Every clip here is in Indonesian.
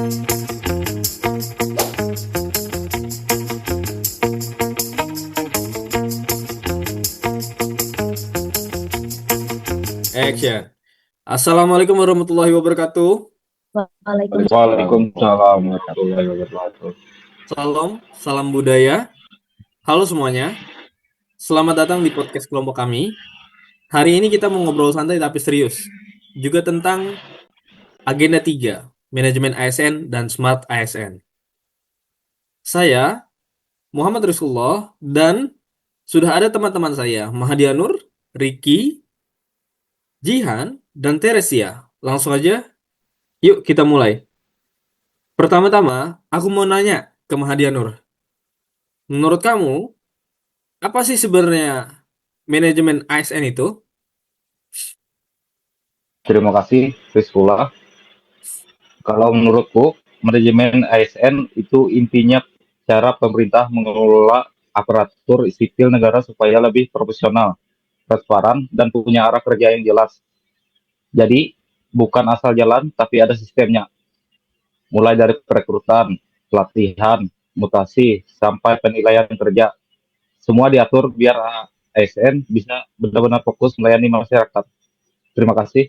Action. Assalamualaikum warahmatullahi wabarakatuh. Waalaikumsalam. Waalaikumsalam warahmatullahi wabarakatuh. Salam budaya. Halo semuanya, selamat datang di podcast kelompok kami. Hari ini kita mau ngobrol santai tapi serius, juga tentang agenda 3, manajemen ASN dan smart ASN. Saya, Muhammad Rizkullah, dan sudah ada teman-teman saya, Mahadianur, Ricky, Jihan, dan Teresia. Langsung aja, yuk kita mulai. Pertama-tama, aku mau nanya ke Mahadianur. Menurut kamu, apa sih sebenarnya manajemen ASN itu? Terima kasih, Rizkullah. Kalau menurutku, manajemen ASN itu intinya cara pemerintah mengelola aparatur sipil negara supaya lebih profesional, transparan, dan punya arah kerja yang jelas. Jadi, bukan asal jalan, tapi ada sistemnya. Mulai dari perekrutan, pelatihan, mutasi, sampai penilaian kerja. Semua diatur biar ASN bisa benar-benar fokus melayani masyarakat. Terima kasih.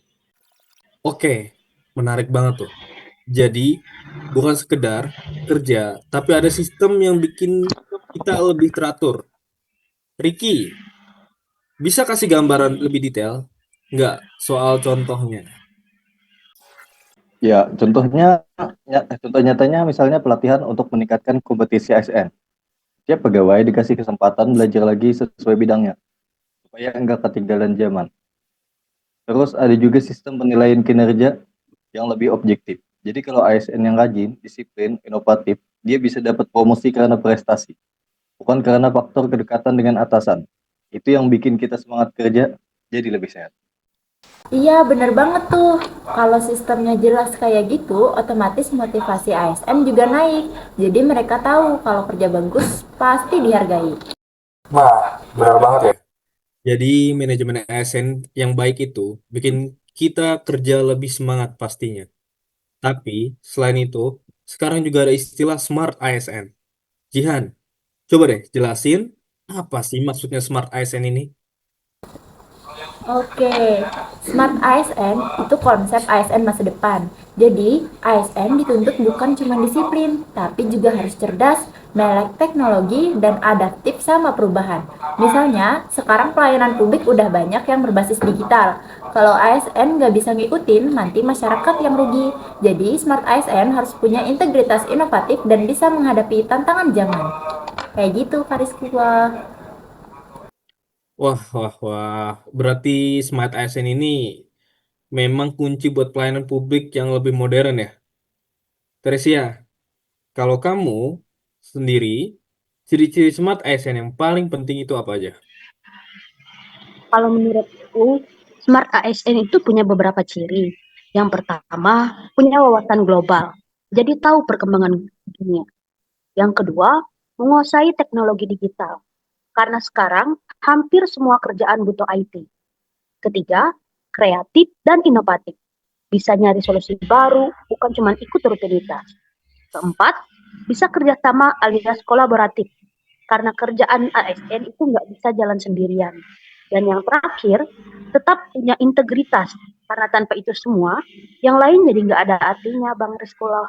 Oke, menarik banget tuh. Jadi, bukan sekedar kerja, tapi ada sistem yang bikin kita lebih teratur. Ricky, bisa kasih gambaran lebih detail? Nggak, soal contohnya. Ya, contoh nyatanya misalnya pelatihan untuk meningkatkan kompetisi ASN. Tiap pegawai dikasih kesempatan belajar lagi sesuai bidangnya, supaya enggak ketinggalan zaman. Terus ada juga sistem penilaian kinerja yang lebih objektif. Jadi kalau ASN yang rajin, disiplin, inovatif, dia bisa dapat promosi karena prestasi, bukan karena faktor kedekatan dengan atasan. Itu yang bikin kita semangat kerja jadi lebih sehat. Iya, bener banget tuh. Kalau sistemnya jelas kayak gitu, otomatis motivasi ASN juga naik. Jadi mereka tahu kalau kerja bagus pasti dihargai. Wah, benar banget ya. Jadi, manajemen ASN yang baik itu bikin kita kerja lebih semangat pastinya. Tapi, selain itu, sekarang juga ada istilah smart ASN. Jihan, coba deh jelasin apa sih maksudnya smart ASN ini? Oke, Smart ASN itu konsep ASN masa depan. Jadi, ASN dituntut bukan cuma disiplin, tapi juga harus cerdas, melek teknologi, dan adaptif sama perubahan. Misalnya, sekarang pelayanan publik udah banyak yang berbasis digital. Kalau ASN nggak bisa ngikutin, nanti masyarakat yang rugi. Jadi, Smart ASN harus punya integritas inovatif dan bisa menghadapi tantangan zaman. Kayak gitu, Kariskuwa. Wah. Berarti smart ASN ini memang kunci buat pelayanan publik yang lebih modern ya. Teresia, kalau kamu sendiri, ciri-ciri smart ASN yang paling penting itu apa aja? Kalau menurutku, Smart ASN itu punya beberapa ciri. Yang pertama, punya wawasan global. Jadi tahu perkembangan dunia. Yang kedua, menguasai teknologi digital. Karena sekarang hampir semua kerjaan butuh IT. Ketiga, kreatif dan inovatif. Bisa nyari solusi baru, bukan cuma ikut rutinitas. Keempat, bisa kerjasama alias kolaboratif. Karena kerjaan ASN itu nggak bisa jalan sendirian. Dan yang terakhir, tetap punya integritas. Karena tanpa itu semua, yang lain jadi nggak ada artinya, Bang Rizkullah.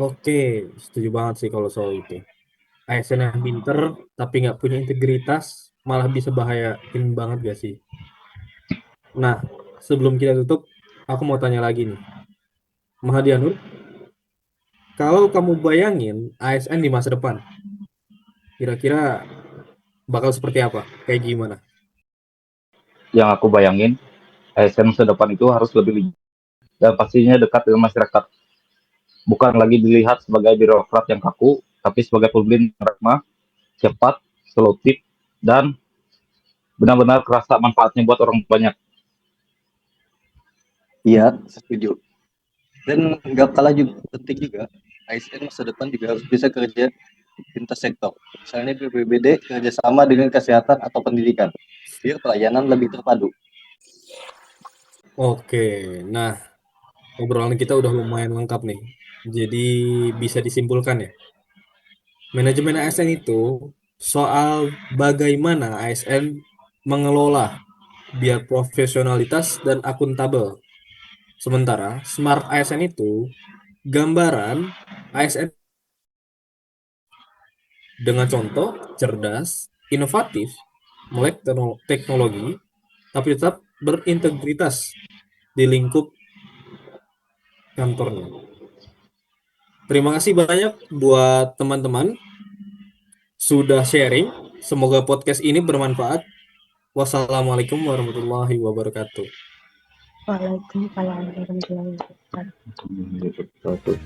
Oke, setuju banget sih kalau soal itu. ASN yang pinter tapi nggak punya integritas malah bisa bahayain banget gak sih? Nah, sebelum kita tutup, aku mau tanya lagi nih. Mahadianur, kalau kamu bayangin ASN di masa depan, kira-kira bakal seperti apa? Kayak gimana? Yang aku bayangin, ASN masa depan itu harus lebih dan pastinya dekat dengan masyarakat. Bukan lagi dilihat sebagai birokrat yang kaku, tapi sebagai pemimpin yang ramah, cepat, solutif, dan benar-benar kerasa manfaatnya buat orang banyak. Iya, setuju. Dan nggak kalah juga penting juga, ASN masa depan juga harus bisa kerja di lintas sektor. Misalnya BPBD kerjasama dengan kesehatan atau pendidikan, biar pelayanan lebih terpadu. Oke, nah obrolan kita udah lumayan lengkap nih. Jadi bisa disimpulkan ya. Manajemen ASN itu soal bagaimana ASN mengelola biar profesionalitas dan akuntabel. Sementara Smart ASN itu gambaran ASN dengan contoh cerdas, inovatif, melek teknologi, tapi tetap berintegritas di lingkup kantornya. Terima kasih banyak buat teman-teman sudah sharing. Semoga podcast ini bermanfaat. Wassalamualaikum warahmatullahi wabarakatuh. Waalaikumsalam warahmatullahi wabarakatuh. Betul.